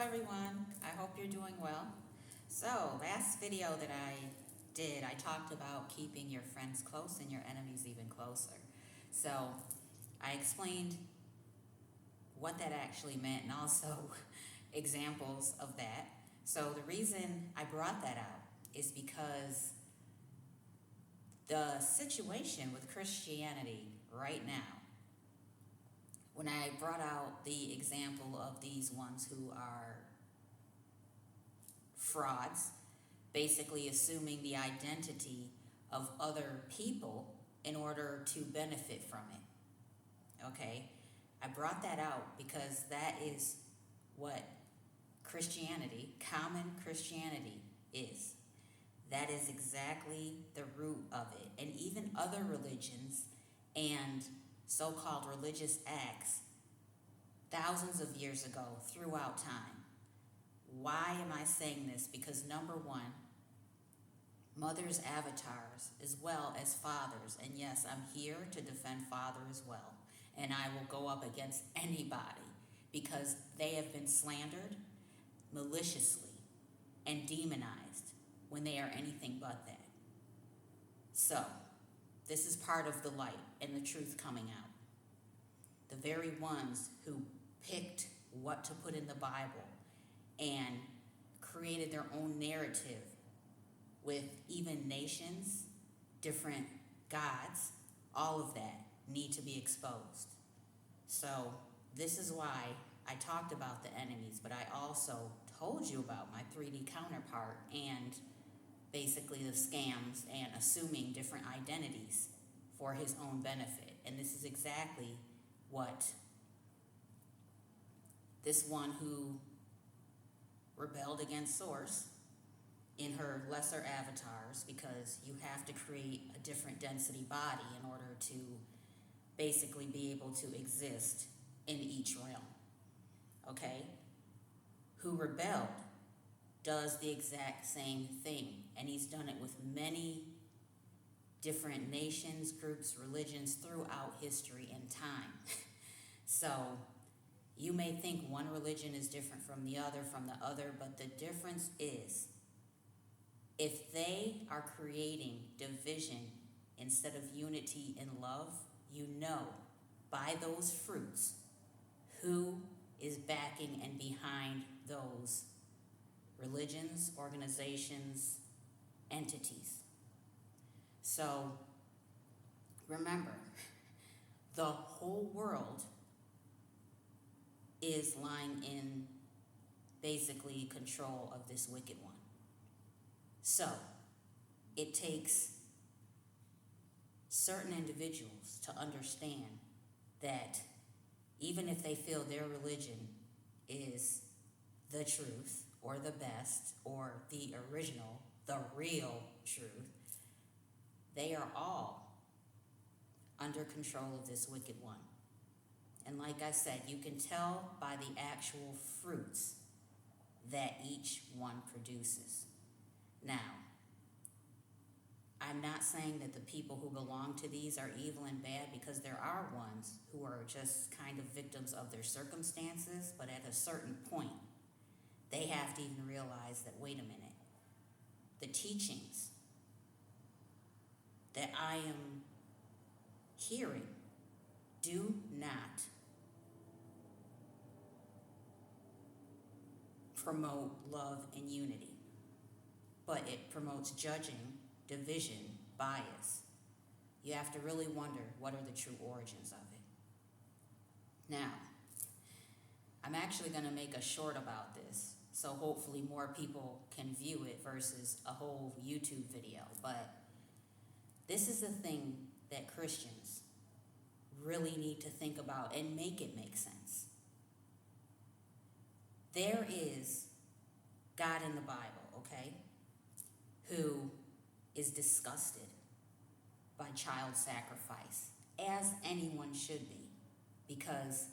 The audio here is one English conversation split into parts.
everyone. I hope you're doing well. So, last video that I did, I talked about keeping your friends close and your enemies even closer. So, I explained what that actually meant and also examples of that. So, the reason I brought that out is because the situation with Christianity right now, when I brought out the example of these ones who are frauds, basically assuming the identity of other people in order to benefit from it. Okay? I brought that out because that is what Christianity, common Christianity, is. That is exactly the root of it. And even other religions and so-called religious acts thousands of years ago throughout time. Why am I saying this? Because number one, mothers' avatars as well as fathers, and yes, I'm here to defend father as well, and I will go up against anybody because they have been slandered maliciously and demonized when they are anything but that. So, this is part of the light and the truth coming out. The very ones who picked what to put in the Bible and created their own narrative with even nations, different gods, all of that need to be exposed. So this is why I talked about the enemies, but I also told you about my 3D counterpart and basically the scams and assuming different identities for his own benefit. And this is exactly what this one who rebelled against Source in her lesser avatars, because you have to create a different density body in order to basically be able to exist in each realm. Okay? Who rebelled does the exact same thing, and he's done it with many different nations, groups, religions throughout history and time. So you may think one religion is different from the other, but the difference is if they are creating division instead of unity and love, you know by those fruits who is backing and behind those religions, organizations, entities. So remember, the whole world is lying in basically control of this wicked one. So it takes certain individuals to understand that even if they feel their religion is the truth or the best or the original, the real truth, they are all under control of this wicked one. And like I said, you can tell by the actual fruits that each one produces. Now, I'm not saying that the people who belong to these are evil and bad, because there are ones who are just kind of victims of their circumstances, but at a certain point, they have to even realize that, wait a minute, the teachings that I am hearing do not promote love and unity, but it promotes judging, division, bias. You have to really wonder, what are the true origins of it? Now, I'm actually going to make a short about this, so hopefully more people can view it versus a whole YouTube video. But this is the thing that Christians really need to think about and make it make sense. There is God in the Bible, okay, who is disgusted by child sacrifice, as anyone should be, because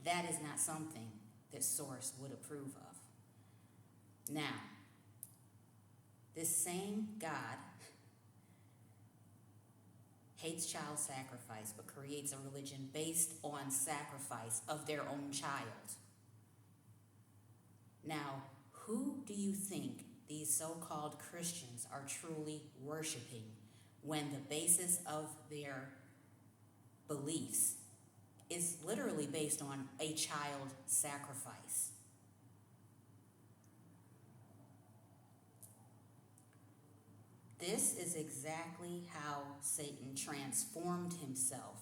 that is not something that Source would approve of. Now, this same God hates child sacrifice, but creates a religion based on sacrifice of their own child. Now, who do you think these so-called Christians are truly worshiping when the basis of their beliefs is literally based on a child sacrifice? This is exactly how Satan transformed himself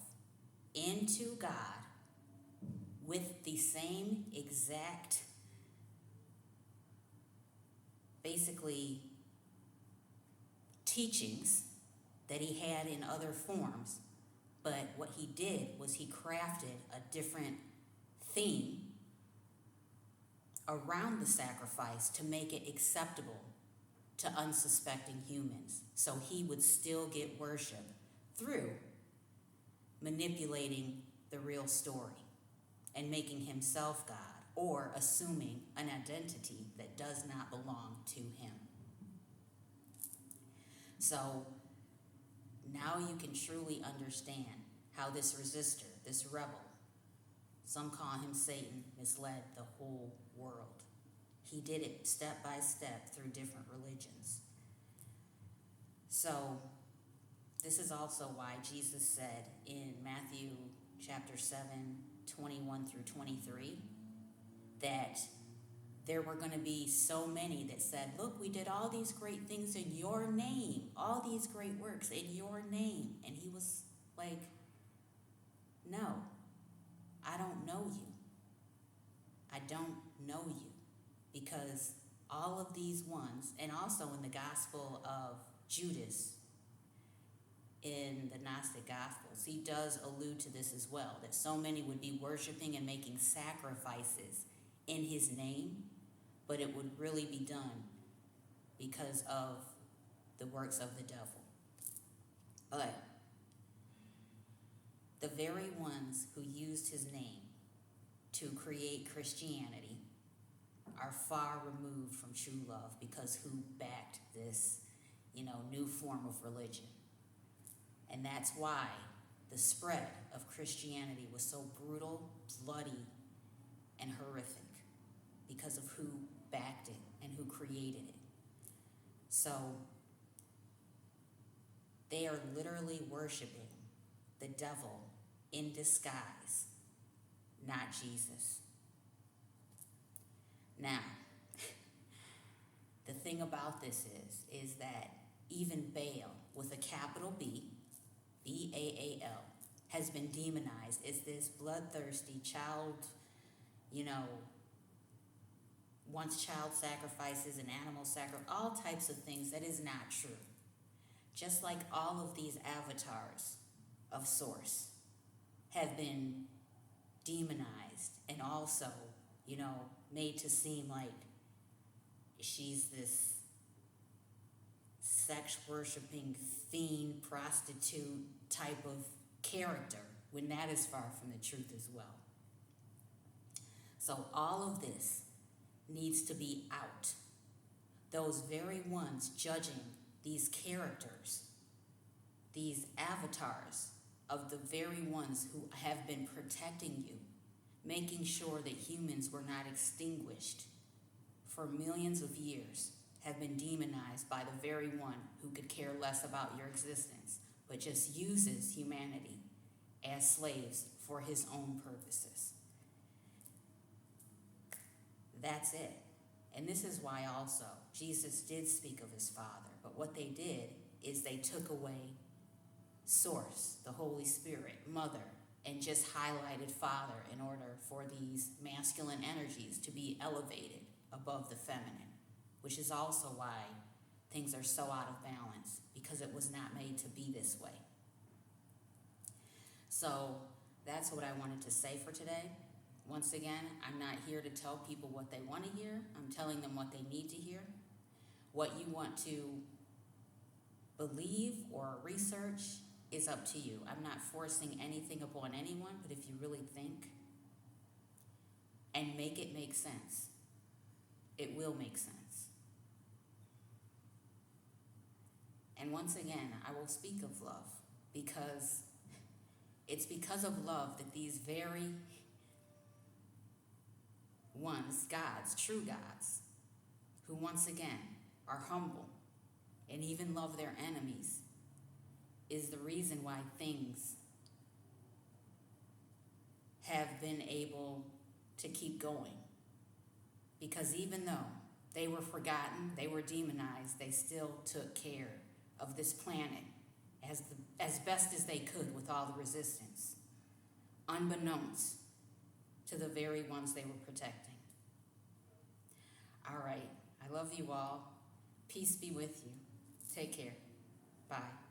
into God with the same exact, basically, teachings that he had in other forms. But what he did was he crafted a different theme around the sacrifice to make it acceptable to unsuspecting humans. So he would still get worship through manipulating the real story and making himself God, or assuming an identity that does not belong to him. So now you can truly understand how this resistor, this rebel, some call him Satan, misled the whole world. He did it step by step through different religions. So this is also why Jesus said in Matthew chapter 7, 21 through 23, that there were going to be so many that said, look, we did all these great things in your name, all these great works in your name. And he was like, no, I don't know you. I don't know you. Because all of these ones, and also in the Gospel of Judas, in the Gnostic Gospels, he does allude to this as well, that so many would be worshiping and making sacrifices in his name, but it would really be done because of the works of the devil. But the very ones who used his name to create Christianity are far removed from true love, because who backed this, new form of religion. And that's why the spread of Christianity was so brutal, bloody, and horrific, because of who backed it and who created it. So they are literally worshiping the devil in disguise, not Jesus. Now, the thing about this is that even Baal, with a capital B, B-A-A-L, has been demonized as this bloodthirsty child, wants child sacrifices and animal sacrifices, all types of things. That is not true. Just like all of these avatars of Source have been demonized and also, made to seem like she's this sex-worshiping fiend, prostitute type of character, when that is far from the truth as well. So all of this needs to be out. Those very ones judging these characters, these avatars of the very ones who have been protecting you, making sure that humans were not extinguished for millions of years, have been demonized by the very one who could care less about your existence, but just uses humanity as slaves for his own purposes. That's it. And this is why also Jesus did speak of his Father, but what they did is they took away Source, the Holy Spirit, Mother, and just highlighted Father in order for these masculine energies to be elevated above the feminine, which is also why things are so out of balance, because it was not made to be this way. So that's what I wanted to say for today. Once again, I'm not here to tell people what they want to hear. I'm telling them what they need to hear. What you want to believe or research is up to you. I'm not forcing anything upon anyone, but if you really think and make it make sense, it will make sense. And once again, I will speak of love, because it's because of love that these very ones, gods, true gods, who once again are humble and even love their enemies, is the reason why things have been able to keep going. Because even though they were forgotten, they were demonized, they still took care of this planet as best as they could with all the resistance, unbeknownst to the very ones they were protecting. All right, I love you all. Peace be with you. Take care. Bye.